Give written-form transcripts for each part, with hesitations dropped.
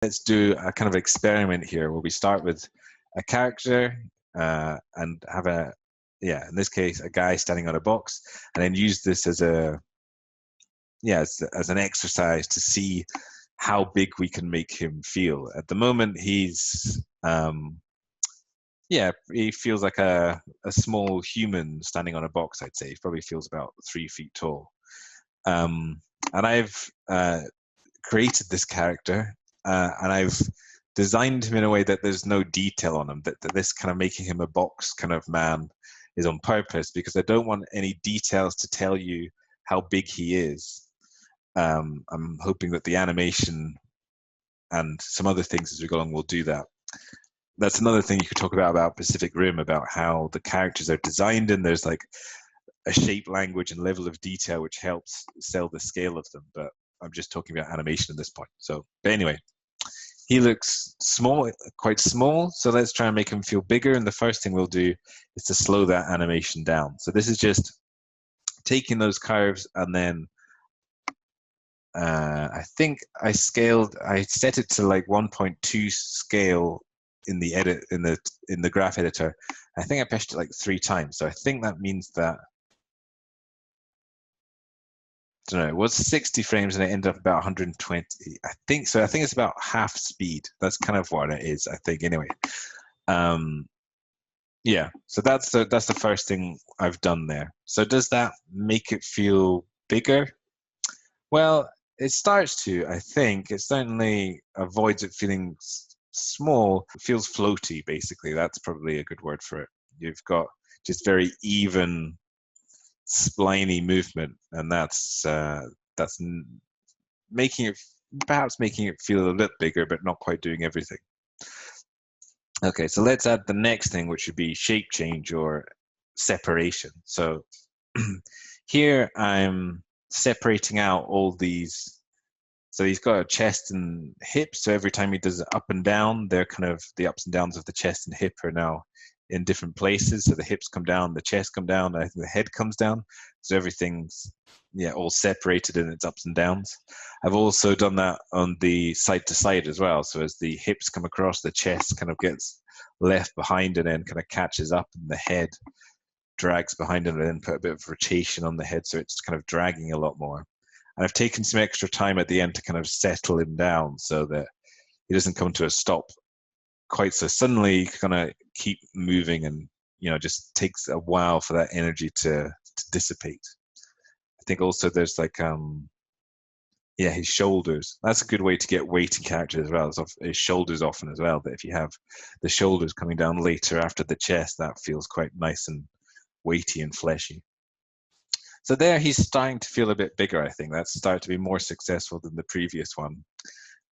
Let's do a kind of experiment here where we start with a character and have in this case, a guy standing on a box, and then use this as as an exercise to see how big we can make him feel. At the moment, he's he feels like a small human standing on a box, I'd say. He probably feels about 3 feet tall. And I've created this character, and I've designed him in a way that there's no detail on him, that this kind of making him a box kind of man is on purpose, because I don't want any details to tell you how big he is. I'm hoping that the animation and some other things as we go along will do that. That's another thing you could talk about Pacific Rim, about how the characters are designed, and there's like a shape, language, and level of detail which helps sell the scale of them. But I'm just talking about animation at this point. So, but anyway, he looks small, quite small. So let's try and make him feel bigger. And the first thing we'll do is to slow that animation down. So this is just taking those curves, and then I think I set it to like 1.2 scale in the edit, in the graph editor. I think I pushed it like 3 times. So I think that means that, I don't know, it was 60 frames and it ended up about 120. I think so. I think it's about half speed. That's kind of what it is, I think. Anyway, yeah. So that's the first thing I've done there. So does that make it feel bigger? Well, it starts to. I think it certainly avoids it feeling small. It feels floaty, basically. That's probably a good word for it. You've got just very even, spliny movement, and that's making it feel a little bigger, but not quite doing everything. Okay, so let's add the next thing, which would be shape change or separation. So here I'm separating out all these. So he's got a chest and hips. So every time he does it up and down, they're kind of, the ups and downs of the chest and hip are now in different places. So the hips come down, the chest come down, I think the head comes down. So everything's all separated in its ups and downs. I've also done that on the side to side as well. So as the hips come across, the chest kind of gets left behind and then kind of catches up, and the head drags behind it, and then put a bit of rotation on the head, so it's kind of dragging a lot more. And I've taken some extra time at the end to kind of settle him down so that he doesn't come to a stop quite so suddenly. Kind of keep moving, and just takes a while for that energy to dissipate. I think also there's like his shoulders. That's a good way to get weight in characters as well. His shoulders often as well. That if you have the shoulders coming down later after the chest, that feels quite nice and weighty and fleshy. So there he's starting to feel a bit bigger, I think. That's started to be more successful than the previous one.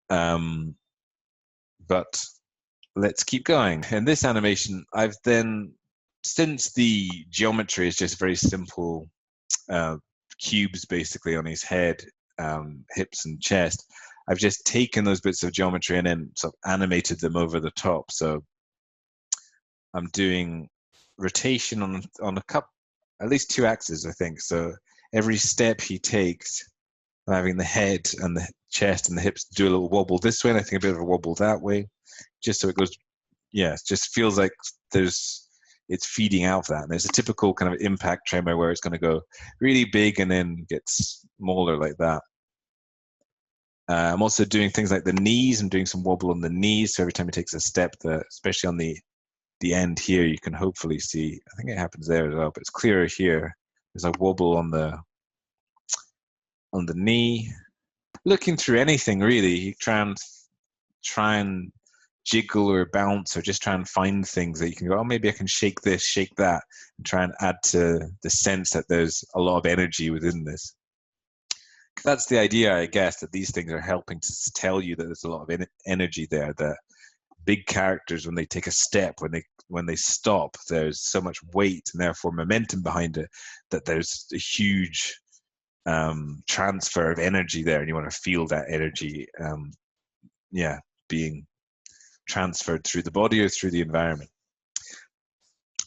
But let's keep going. In this animation, I've then, since the geometry is just very simple cubes basically on his head, hips and chest, I've just taken those bits of geometry and then sort of animated them over the top. So I'm doing rotation on a couple, at least 2 axes, I think. So every step he takes, having the head and the chest and the hips do a little wobble this way, and I think a bit of a wobble that way, just so it goes, it just feels like it's feeding out that. And there's a typical kind of impact tremor where it's going to go really big and then get smaller like that. I'm also doing things like the knees. I'm doing some wobble on the knees. So every time he takes a step, especially on the end here, you can hopefully see, I think it happens there as well, but it's clearer here. There's a wobble on the knee. Looking through anything really, you try and jiggle or bounce, or just try and find things that you can go, oh, maybe I can shake this, shake that, and try and add to the sense that there's a lot of energy within this. That's the idea, I guess, that these things are helping to tell you that there's a lot of energy there, that big characters, when they take a step, when they stop, there's so much weight and therefore momentum behind it, that there's a huge transfer of energy there, and you want to feel that energy being transferred through the body or through the environment.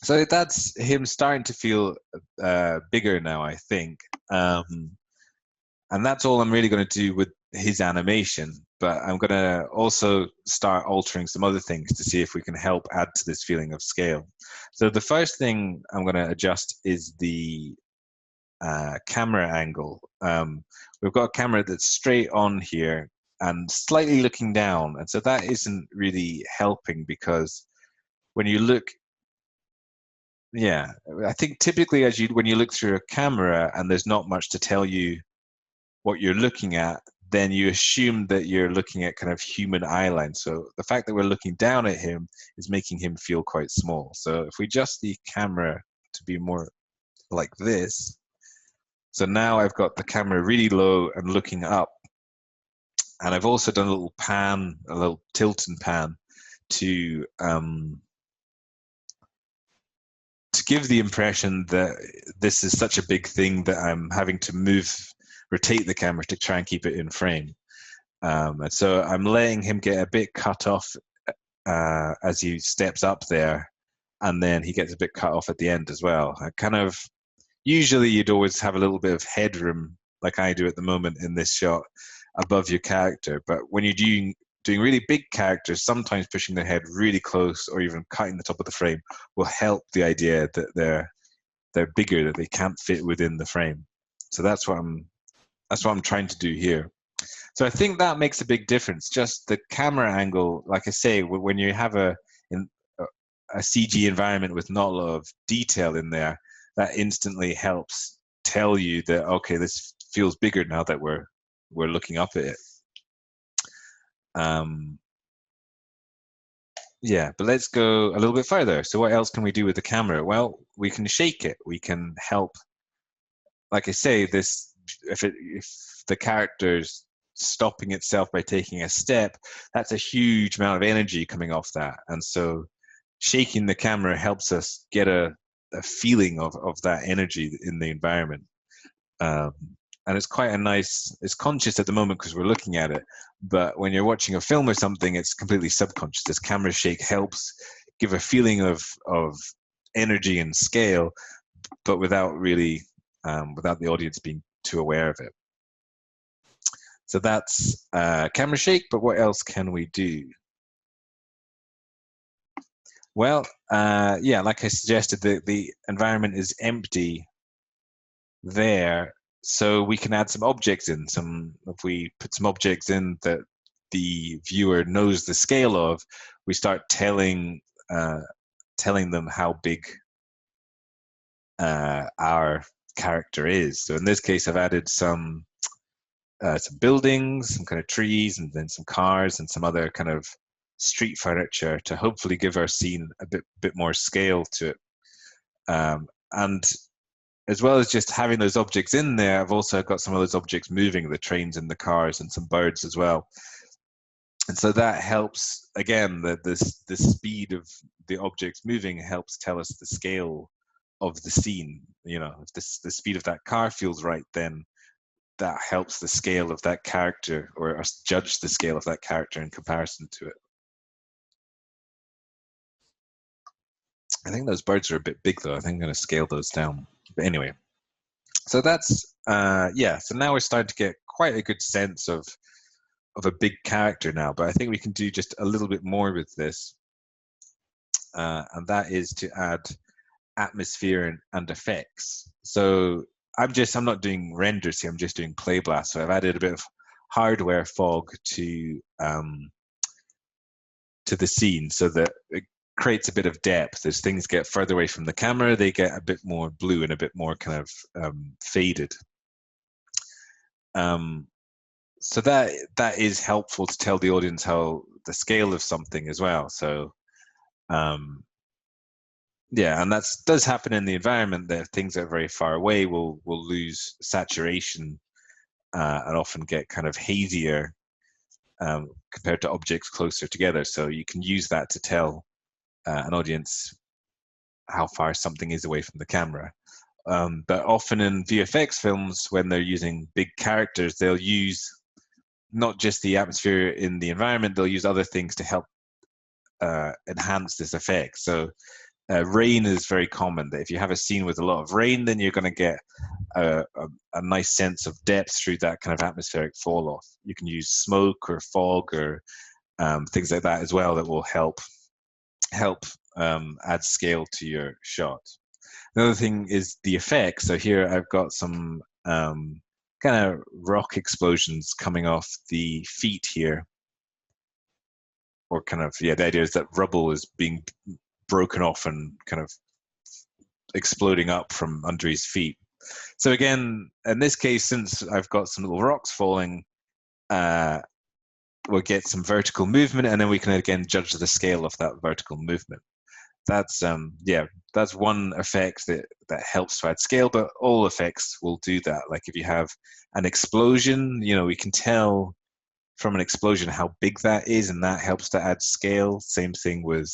So that's him starting to feel bigger now, I think. And that's all I'm really going to do with his animation, but I'm going to also start altering some other things to see if we can help add to this feeling of scale. So the first thing I'm going to adjust is the camera angle. We've got a camera that's straight on here and slightly looking down, and so that isn't really helping because when you look, yeah, I think typically when you look through a camera and there's not much to tell you what you're looking at, then you assume that you're looking at kind of human eye line. So the fact that we're looking down at him is making him feel quite small. So if we adjust the camera to be more like this, so now I've got the camera really low and looking up. And I've also done a little pan, a little tilt and pan to give the impression that this is such a big thing that I'm having to rotate the camera to try and keep it in frame. And so I'm letting him get a bit cut off as he steps up there, and then he gets a bit cut off at the end as well. Usually you'd always have a little bit of headroom, like I do at the moment in this shot, above your character. But when you're doing really big characters, sometimes pushing their head really close or even cutting the top of the frame will help the idea that they're bigger, that they can't fit within the frame. So that's what I'm trying to do here. So I think that makes a big difference. Just the camera angle, like I say, when you have a CG environment with not a lot of detail in there, that instantly helps tell you that, okay, this feels bigger now that we're looking up at it. Yeah, but let's go a little bit further. So what else can we do with the camera? Well, we can shake it. We can help, like I say, if the character's stopping itself by taking a step, that's a huge amount of energy coming off that. And so shaking the camera helps us get a feeling of that energy in the environment. And it's quite it's conscious at the moment because we're looking at it, but when you're watching a film or something, it's completely subconscious. This camera shake helps give a feeling of energy and scale, but without the audience being too aware of it. So that's camera shake, but what else can we do? Well, yeah, like I suggested, the environment is empty there, so we can add some objects in. If we put some objects in that the viewer knows the scale of, we start telling them how big our character is. So in this case, I've added some buildings, some kind of trees, and then some cars and some other kind of street furniture to hopefully give our scene a bit more scale to it. And as well as just having those objects in there, I've also got some of those objects moving, the trains and the cars and some birds as well. And so that helps, again, the speed of the objects moving helps tell us the scale of the scene. If the speed of that car feels right, then that helps the scale of that character, or us judge the scale of that character in comparison to it. I think those birds are a bit big, though. I think I'm going to scale those down. But anyway, so that's, yeah, so now we're starting to get quite a good sense of a big character now, but I think we can do just a little bit more with this. And that is to add atmosphere and effects. So I'm not doing renders here, I'm just doing play blast. So I've added a bit of hardware fog to the scene so that it creates a bit of depth. As things get further away from the camera, they get a bit more blue and a bit more kind of faded. So that is helpful to tell the audience how the scale of something as well. So yeah, and that does happen in the environment, that things that are very far away will lose saturation and often get kind of hazier compared to objects closer together. So you can use that to tell an audience how far something is away from the camera. But often in VFX films, when they're using big characters, they'll use not just the atmosphere in the environment, they'll use other things to help enhance this effect. So Rain is very common. That if you have a scene with a lot of rain, then you're going to get a nice sense of depth through that kind of atmospheric fall off. You can use smoke or fog or things like that as well that will help add scale to your shot. Another thing is the effects. So here I've got some kind of rock explosions coming off the feet here, or kind of, yeah, the idea is that rubble is being broken off and kind of exploding up from under his feet. So again, in this case, since I've got some little rocks falling, we'll get some vertical movement, and then we can again judge the scale of that vertical movement. That's yeah, that's one effect that helps to add scale, but all effects will do that. Like if you have an explosion, we can tell from an explosion how big that is, and that helps to add scale. Same thing with,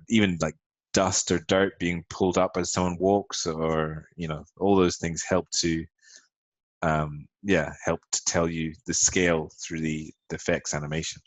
even like dust or dirt being pulled up as someone walks, or all those things help to help to tell you the scale through the effects animation.